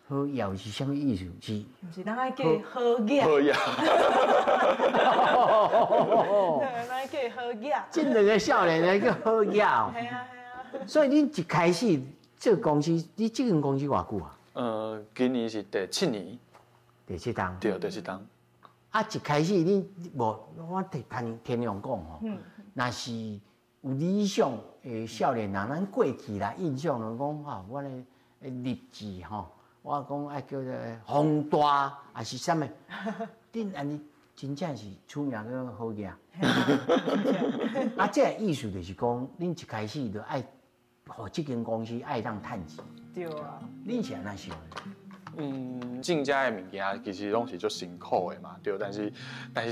S1: 好药是啥物意思？是？
S2: 毋是，咱爱叫好药。
S3: 好药。
S2: 咱爱叫好药。
S1: 这两个少年来叫好药。
S2: 系啊。
S1: 所以你一开始这公司，你这间公司偌久啊？
S3: 今年是第7年，
S1: 第7档。
S3: 对，第7档。
S1: 啊，一开始你无，我天良讲吼，若是有理想的少年人，咱过去啦印象就讲吼，我咧立志吼，我讲爱叫做宏大，还是啥物？恁安尼真正是出名个好嘢。啊，这个意思就是讲，恁一开始就爱，互这间公司爱当趁钱。
S2: 对啊。
S1: 恁是安怎想？
S3: 进遮的物件其实拢是足辛苦的嘛，对。但是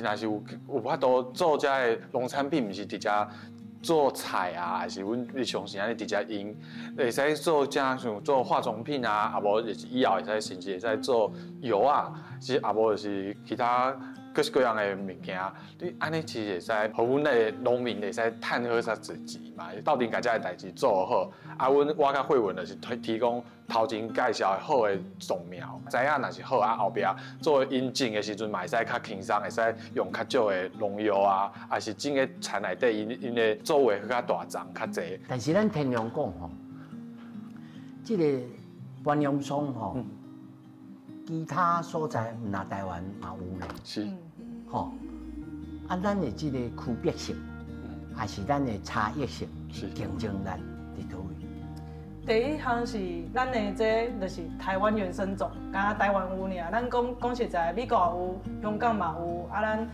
S3: 若是有法度做遮的农产品，毋是直接做菜啊，还是阮日常时安尼直接用，会使做遮像做化妆品啊，啊无就是以后会使甚至会使做油啊，是啊无就是其他各式各样的物件。你安尼其实会使，互阮的农民会使趁好啥子钱嘛，到底家遮的代志做好。啊，我甲慧文就是提供头前介绍的好的种苗，知影若是好啊，后壁做引进的时阵嘛会使较轻松，会使用较少的农药啊，还是种个田内底因的作物较大丛较济。
S1: 但是咱天良讲吼，这个关阳松吼，其他所在毋若台湾嘛有咧，
S3: 是，
S1: 吼，啊，咱的这个区别性，还是咱的差异性，
S3: 是
S1: 竞争力伫倒位？
S2: 第一项是咱的这就是台湾原生种，敢台湾有尔。咱讲实在，美国有，香港嘛有，啊，咱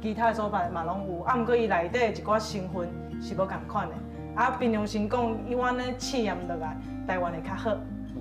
S2: 其他所在嘛拢有。啊，毋过伊内底一寡成分是无共款的。啊，平常时讲，以阮咧试验落来，台湾会较好。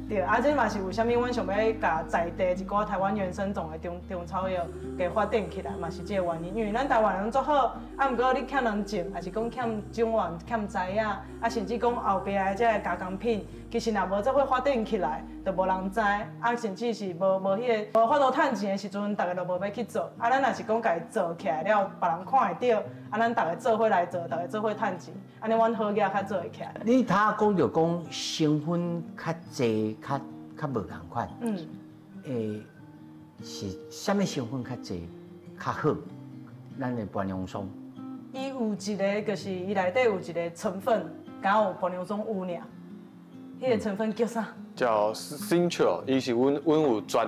S2: 对，啊，这嘛是为虾米阮想要甲在地一寡台湾原生种的中草药给发展起来，嘛是这个原因。因为咱台湾人做好，啊，毋过你欠人种，还是讲欠种源、欠知影，啊，甚至讲后壁的这个加工品，其实若无做伙发展起来，就无人知，啊，甚至是无无法度趁钱的时阵，大家就无要去做。啊，咱若是讲家己做起来了，别人看会到，啊，咱大家做伙来做，大家做伙趁钱，安尼阮好业较做会起来。
S1: 你他讲着讲成分较济。较无共款，是啥物成分较济较好？咱的玻尿酸，
S2: 伊有一个就是伊内底有一个成分，敢有玻尿酸有尔，迄个成分叫啥？
S3: 叫 Central， 伊是阮有专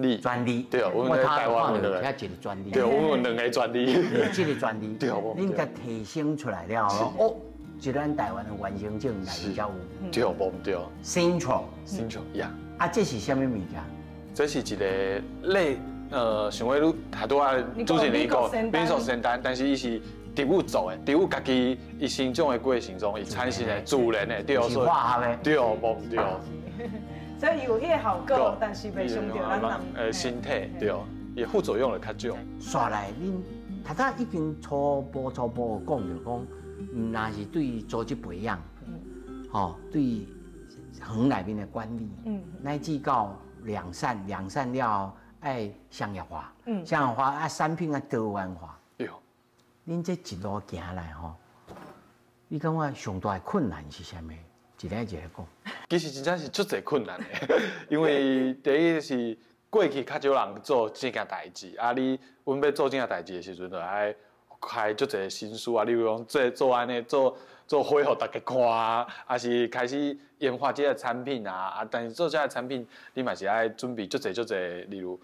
S3: 利。
S1: 专利。
S3: 对，阮在台湾有
S1: 遐一个专利。
S3: 对，阮有2个专利。
S1: 这个专利，
S3: 对，
S1: 恁甲提升出来了哦。就咱台湾的完整证来比较有，
S3: 对无对
S1: ？Central
S3: 呀，
S1: 啊，这是啥物物件？
S3: 这是一个类想要太多啊，主持人讲美国仙丹，但是伊是植物做的，植物家己伊生长的过程中，伊产生的自然的，对，
S1: 是化学的，
S3: 对无对。
S2: 所以有迄个效果，但是袂伤到咱人
S3: 身体，对，伊副作用就较少。
S1: 刷来，恁头早已经初步讲着讲。那是对组织培养，吼，对园内面的管理，乃至到良善了爱商业化，商业化啊产品啊多元化。
S3: 对，
S1: 恁这一路行来吼，你感觉上大的困难是啥物？一个讲。
S3: 其实真正是足侪困难的，因为第一是过去较少人做这件代志，啊，阮要做这件代志的时阵，就爱开足侪新书啊，例如讲做安尼做火互大家看啊，还是开始研发这个产品啊，但是做这个产品，你嘛是爱准备足侪，例如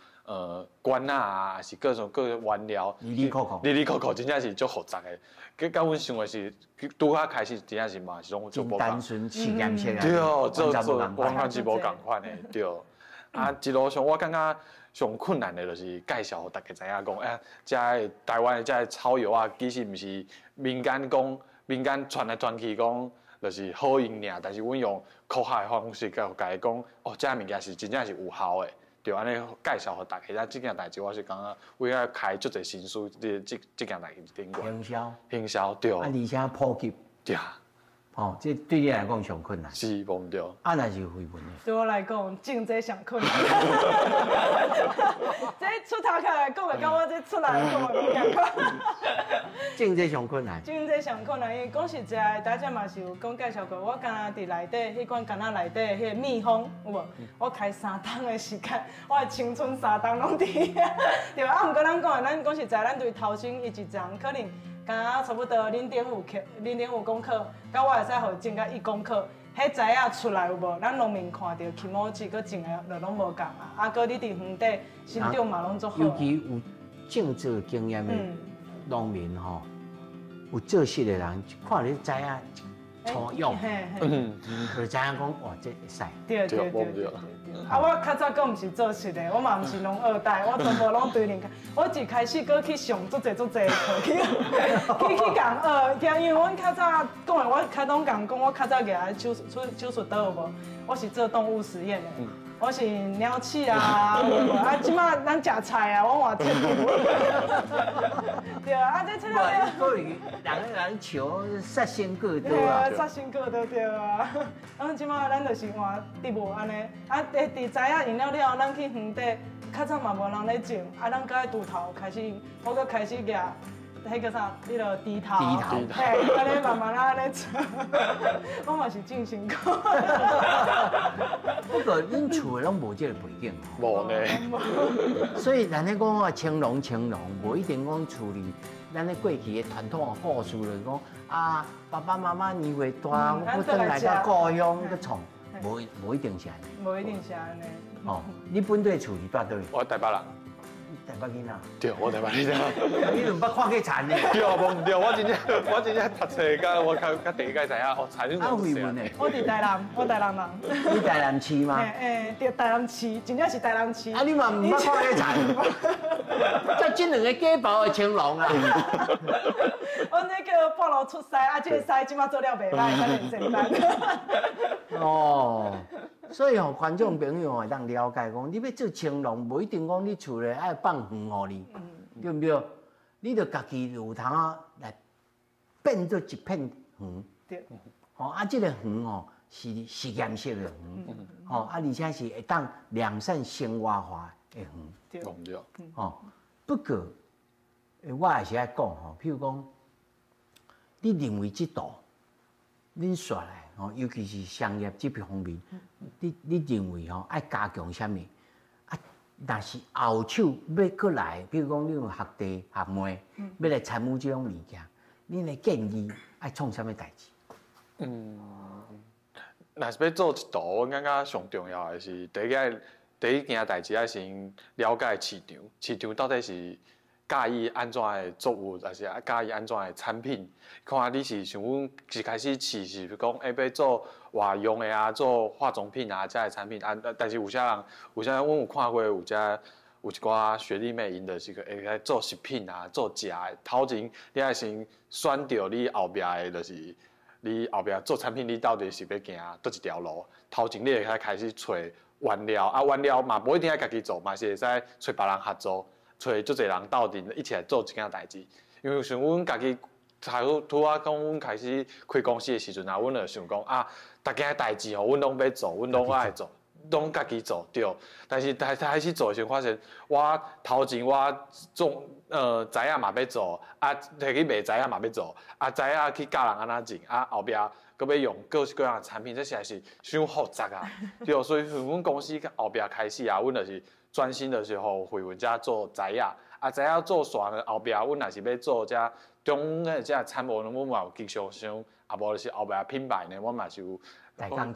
S3: 管啊，还是各种原料，
S1: 里
S3: 扣扣，真正是足复杂的。甲阮想的是，拄较开始真正是嘛是拢足无
S1: 单纯试验性
S3: 对，做完全是无共款的，对。啊，一路上我感觉上困难的就是介绍，大家知影讲，遮台湾的遮草药啊，其实毋是民间传来传去讲，就是好用尔，但是阮用科学的方式甲伊讲，哦，遮物件是真正是有效的，对，安尼介绍互大家。啊，这件代志我是感觉为了开足侪新书，这件代志顶过。行销，对。啊，
S1: 而且普及。
S3: 对。
S1: 哦，这对你来讲上困难。
S3: 是，无毋对。
S1: 啊，那是回文的。
S2: 对我来讲，种这上困难。这出头壳来讲的，跟我这出来讲的无共款。
S1: 种这上困难。
S2: 种这上困难，因为讲实在，大家嘛是有讲介绍过，我敢若伫内底迄款敢若内底迄个蜜蜂，有无？我开3档的时间，我的青春3档拢伫遐。对啊，毋过咱讲实在，咱对头先伊一张可能。敢差不多0.5公克，甲我会使互种甲1公克，迄材啊出来有无？咱农民看到起毛纸，佮种的就拢无共啊。啊，佮你伫园底生长嘛拢足好。
S1: 尤其有种植经验的农民吼，有做事的人看你材啊粗用，就知影讲哇，这会使。
S2: 对。啊，我较早佫毋是做事的，我嘛毋是农二代，我全部拢对零。我一开始佫去上足侪课，去共学，因为阮较早讲的，我较拢共讲，我较早举手术刀有无？我是做动物实验的。我是鸟鼠啊，啊，即马咱食菜啊，我换铁牛。对啊，这出来。
S1: 个人求杀生过多
S2: 啊。杀生过多对啊。啊，即马咱就是换植物安尼，啊，伫知影用了，咱去园底，较早嘛无人咧种，啊，咱甲拄头开始，我佫开始举。迄个啥，迄个低头，嘿，安尼慢慢安尼做，我嘛是真辛苦。
S1: 不过恁厝拢无这个背景，
S3: 无呢。
S1: 所以咱咧讲啊，青农，无一定讲处理咱咧过去的传统的故事来讲啊，爸爸妈妈年岁大，我转来到故乡去创，无一定是安尼。
S2: 无一定是安尼。
S1: 哦，你本地厝是住倒位？
S3: 我台北人。
S1: 台北囡仔，
S3: 对，我台北囡仔。
S1: 你都捌看过田呢？
S3: 对，无唔对，我真正读册，甲我较第一届知影哦，田是
S1: 啊，会问的。
S2: 我伫台南，我台南人。
S1: 你台南市吗？
S2: 对，台南市，真正是台南市。
S1: 啊，你嘛唔捌看过田？这这两个家暴的青龙啊！
S2: 我那个半路出师，啊，这个师即马做了袂歹，才能简单。
S1: 哦。所以吼，观众朋友会当了解讲，你要做青农，无一定讲你厝咧爱放园互你，对不对？你着家己有通啊来变做一片园。
S2: 对。
S1: 哦，啊，这个园吼是实验室的园，哦，啊，而且是会当良善生活化的园。
S2: 对。
S3: 对。
S1: 哦，不过，我也是爱讲吼，譬如讲，你认为这道，恁煞来。哦，尤其是商业这方面，你认为吼爱加强什么？啊，若是后手要过来，比如讲你有学弟学妹，要来参与这种物件，你的建议爱创什么代志？
S3: 若是要做一道，我感觉上重要的是第一件代志，爱先了解市场，市场到底是介意安怎的作物，还是介意安怎的产品？看你是想阮一开始试是讲，要做外用的啊，做化妆品啊，这类产品啊。但是有些人，阮有看过有一寡学弟妹，因就是会来做食品啊，做食的。头前你爱先选到你后壁的，就是你后壁做产品，你到底是要行倒一条路？头前你会开始找原料，啊，原料嘛无一定要家己做，嘛是会使找别人合作。找足侪人斗阵一起来做一件代志，因为像阮家己，拄啊讲，阮开始开公司的时阵啊，阮就想讲啊，大家代志吼，阮拢要做，阮拢爱做，拢家己做对。但是开始做的时候，发现我头前我种材啊嘛要做，啊摕去卖材啊嘛要做，啊材啊去教人安怎种，啊后壁搁要用各式各样的产品，这实在是伤复杂啊。对，所以像阮公司后壁开始啊，阮就是。专心的时候，回阮遮做材啊，啊材啊做煞呢，后壁阮若是要做遮中个遮产物，阮嘛有继续想，啊无就是后壁品牌呢，阮嘛是有代工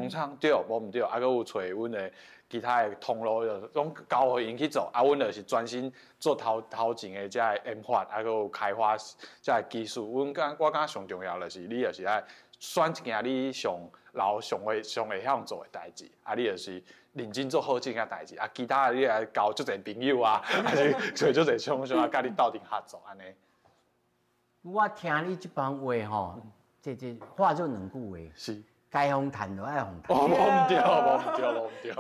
S3: 厂对，无毋对，啊，搁有找阮的其他的通路，拢交互因去做，啊，阮就是专心做头前的遮个研发，啊，搁有开发遮个技术，我感觉上重要就是你就是爱选一件你上会晓做的代志，啊，你就是认真做好这件代志，啊，其他你来交足侪朋友啊，还是找足侪厂商啊，甲你斗阵合作安尼。
S1: 我听你这番话吼，这化作两句话，
S3: 是
S1: 该风谈就爱风谈。
S3: 哦，无毋对。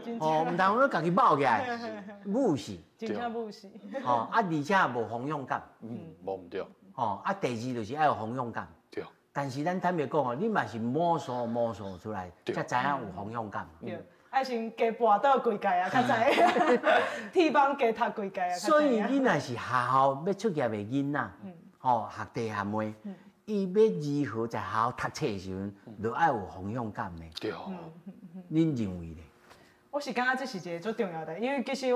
S2: 真正。
S1: 哦，毋通我家己爆起来，武士。
S2: 真正武士。
S1: 哦，啊，而且无方向感。
S3: 无毋对。
S1: 哦，啊，第二就是爱有方向感。
S3: 对。
S1: 但是咱坦白讲哦，你嘛是摸索出来，才知影有方向感。
S2: 对。爱先加跋倒几届啊，较知。铁棒加读几届啊。
S1: 所以你若是学校要出业的囡仔，哦，学弟学妹，伊要如何在学校读册的时阵，就爱有方向感的。
S3: 对。
S1: 恁认为咧？
S2: 我是感觉这是一个最重要的，因为其实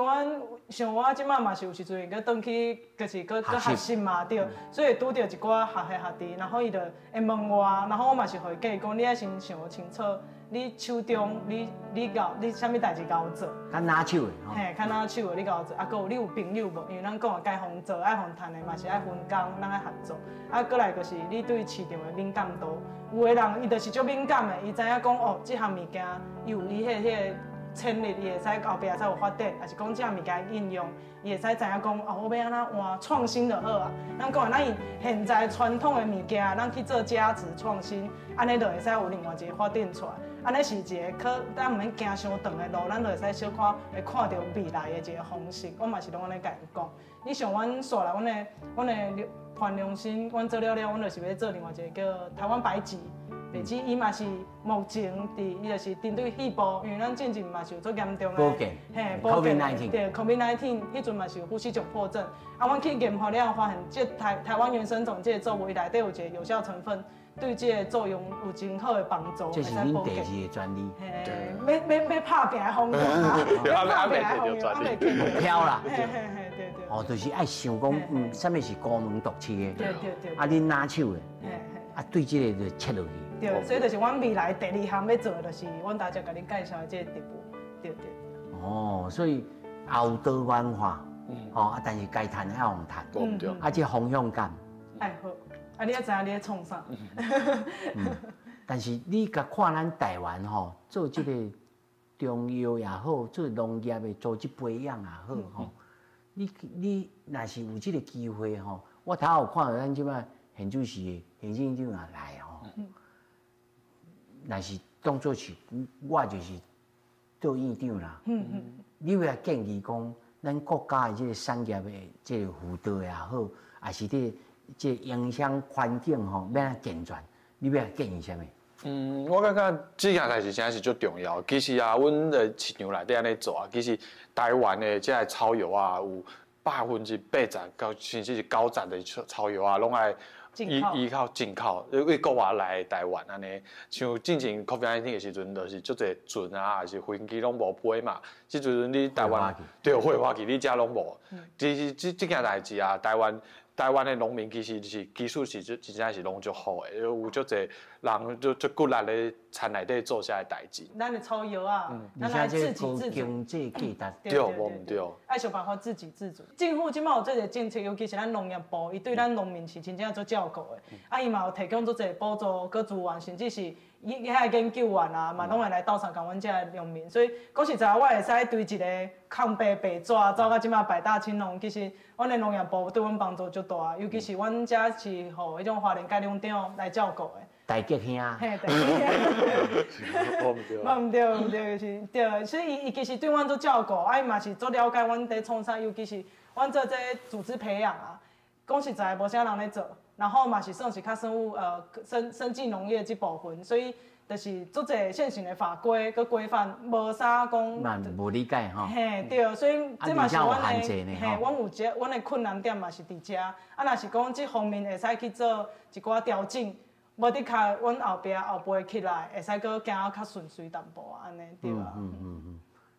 S2: 像我即摆嘛是有时阵去转去，就是去学习嘛，对，所以拄到一寡学弟，然后伊就会问我，然后我嘛是会建议讲，你爱先想清楚，你手中你啥物代志甲我做，
S1: 较拿手的吼。
S2: 嘿，较拿手的你甲我做，啊，佮有你有朋友无？因为咱讲啊，该互做，爱互趁的嘛是爱分工，咱爱合作，啊，过来就是你对市场的敏感度，有的人伊就是足敏感的，伊知影讲哦，这项物件有伊迄个。潜力，伊会使后壁会使有发展，还是讲这项物件应用，伊会使知影讲哦，我要安怎换创新就好啊。咱讲咱以现在传统的物件，咱去做价值创新，安尼就会使有另外一个发展出来。安尼是一个咱毋免行伤长的路，咱就会使小可会看到未来的一个方式。我嘛是拢安尼甲伊讲。你像阮煞来，阮的团良心，阮做了，阮就是要做另外一个叫台湾白吉。白吉伊嘛是目前伊就是针对肺部，因为咱之前嘛是有做严重的，
S1: 嘿 ，COVID-19，
S2: 对 COVID-19， 迄阵嘛是有呼吸窘迫症。啊，阮去验后了发现，这台湾原生种这个作物内底有一个有效成分，对这个作用有真好的帮助。
S1: 这是恁第二个专利。
S2: 要拍拼的方向啊，要拍拼的方向，
S1: 飘啦。
S2: 对对。
S1: 哦，就是爱想讲，啥物是高门独市的。
S2: 对。
S1: 啊，恁拿手的，啊，对这个就切落去。
S2: 对，所以就是阮未来第二项要做的，就是阮大家甲恁介绍的这个题目，对。
S1: 哦，所以后多元化，啊，但是该谈的要用谈，啊，这方向感。
S2: 哎好，啊，你要知影你在创啥？
S1: 但是你甲看咱台湾吼，做这个中药也好，做农业的组织培养也好吼，你若是有这个机会吼，我头有看到咱即摆县主席行政长也来吼。若是当作是我就是做院长啦。你要来建议讲，咱国家的这个产业的这个辅导也好，还是这影响环境吼，要安健全，你要来建议啥物？
S3: 我感觉这件代志真是最重要。其实啊，阮的市场内底安尼做啊，其实台湾的这个草药啊，有80%到甚至是90%的草药啊，拢爱。依靠进口，为国外来台湾安尼，像之前 COVID-19 的时阵，就是足侪船啊，还是飞机拢无飞嘛。即阵你台湾对火化期，你遮拢无。其实这件代志啊，台湾的农民其实是技术是真正是拢足好的，有足侪人足骨力咧田内底做啥代志。
S2: 咱的草药啊，
S1: 咱来自给自足。
S3: 对，无唔对。
S2: 爱想办法自给自足。政府即摆有这个政策，尤其是咱农业部，伊对咱农民是真正做照顾的。啊，伊嘛有提供足侪补助、搁资源，甚至是伊遐研究员啊，嘛拢会来斗相共阮遮的农民。所以讲实在，我会使对一个抗病白纸走到即摆百大青农，其实阮的农业部对阮帮助足大，尤其是阮遮是互迄种花莲改良场来照顾的。
S1: 大吉兄，
S2: 嘿，大吉兄，唔对，就是对，所以伊其实对阮做照顾，啊，伊嘛是做了解阮在创啥，尤其是阮做这组织培养啊，讲实在无啥人咧做，然后嘛是算是较生技农业这部分，所以就是足侪现行的法规佮规范无啥讲，
S1: 无理解吼。
S2: 嘿，对，所以这嘛是阮的，
S1: 嘿，
S2: 阮的困难点嘛是伫遮，啊，若是讲这方面会使去做一寡调整。无伫卡，阮后背起来，会使搁行较顺遂淡薄啊，安尼对啊。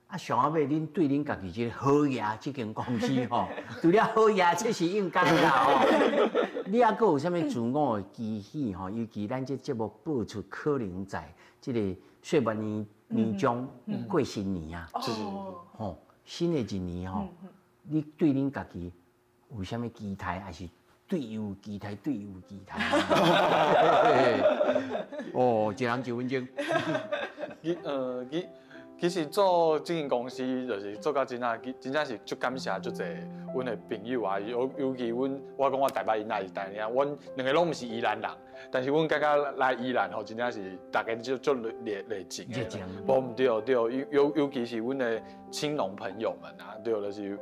S1: 啊，上后尾恁对恁家己这好业这间公司吼，除了好业，这是应该啦吼。你还阁有啥物自我的期许吼？尤其咱这节目播出，可能在这个岁末年中过新年啊，吼，新的一年吼，你对恁家己有啥物期待，还是？对有期待，哦，一人1分钟。
S3: 其实做这间公司就是做到真正是足感谢足侪阮的朋友啊，尤其我讲我台北因也是台尔，阮两个拢毋是宜兰人，但是阮感觉来宜兰吼，真正是大家足热情的。无唔对，尤其是阮的青农朋友们啊，对，就是。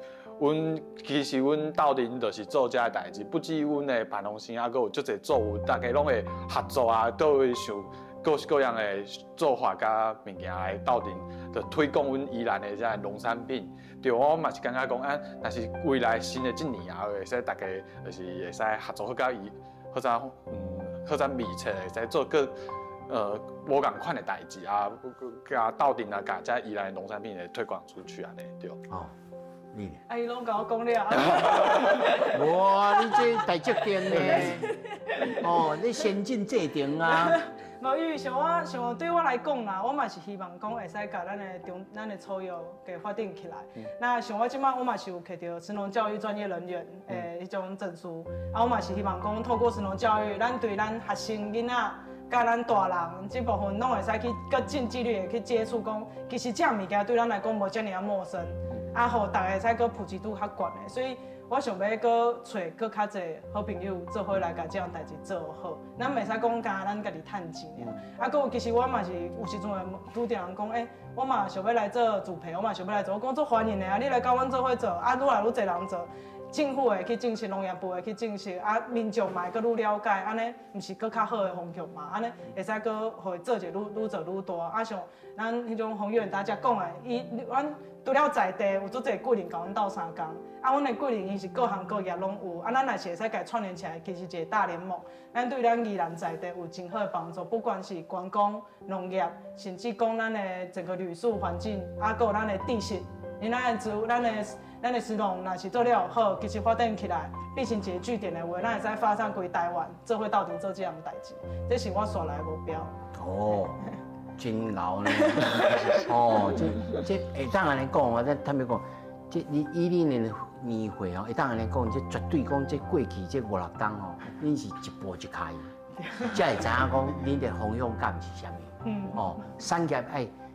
S3: 其实阮斗阵就是做遮个代志，不止阮的办公室啊，阁有足侪作物，大家拢会合作啊，都会想各式各样的做法甲物件来斗阵，就推广阮宜兰的遮个农产品。对，我嘛是感觉讲啊，若是未来新的一年啊，会使大家就是会使合作好甲伊，或者密切会使做无共款的代志啊，甲斗阵啊，甲遮宜兰的农产品来推广出去安尼对。
S1: 哦，你呢？
S2: 啊，伊拢甲我讲了。
S1: 哇，你这大积电呢？哦，你先进制定啊。
S2: 无，因为像对我来讲啦，我嘛是希望讲会使甲咱的草药给发展起来。那像我即摆，我嘛是有摕到神农教育专业人员迄种证书，啊，我嘛是希望讲透过神农教育，咱对咱学生囡仔。甲咱大人这部分拢会使去，搁近距离的去接触，讲其实这物件对咱来讲无遮尔啊陌生，啊，互大家会使搁普及度较悬的，所以我想要搁找搁较侪好朋友做伙来甲这样代志做好，咱袂使讲干咱家己趁钱啊，搁有其实我嘛是有时阵会拄着人讲，我嘛想要来做主陪，我嘛想要来做，我讲做欢迎的啊，你来甲阮做伙做，啊，愈来愈侪人做。政府会去证实，农业部会去证实，啊，民众嘛会愈了解，安尼毋是搁较好的方向嘛？安尼会使搁互伊做者愈做愈大。啊，像咱迄种洪院大家讲的，阮除了在地有足侪贵人甲阮斗相共，啊，阮的贵人伊是各行各业拢有，啊，咱也是会使甲串联起来，其实一个大联盟，咱对咱宜兰在地有真好的帮助，不管是观光、农业，甚至讲咱的整个旅宿环境，啊，搁有咱的地势，因咱的植物，咱的石龙若是做了好，其实发展起来，变成一个据点的话，咱会使发展规台湾，做伙到底做这样代志，这是我所来的目标。
S1: 哦，真牛呢！哦，这会当安尼讲啊，咱坦白讲，这以你的年岁哦，会当安尼讲，这绝对讲这过去这5、6冬哦，恁是一步一开，才会知影讲恁的方向感是啥物。哦，产业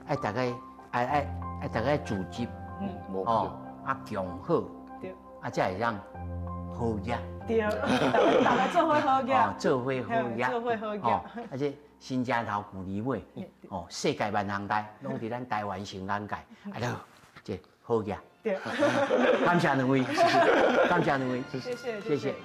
S1: 爱大家爱大家组织。哦。啊，强好，对，啊，才会让好业，
S2: 对，大家做伙好业，
S1: 做伙好业，
S2: 做伙好业，
S1: 而且新正头旧年尾，哦，世界万行代拢伫咱台湾成安界，啊，这好业，
S2: 对，
S1: 感谢两位，感谢两位，
S2: 谢谢。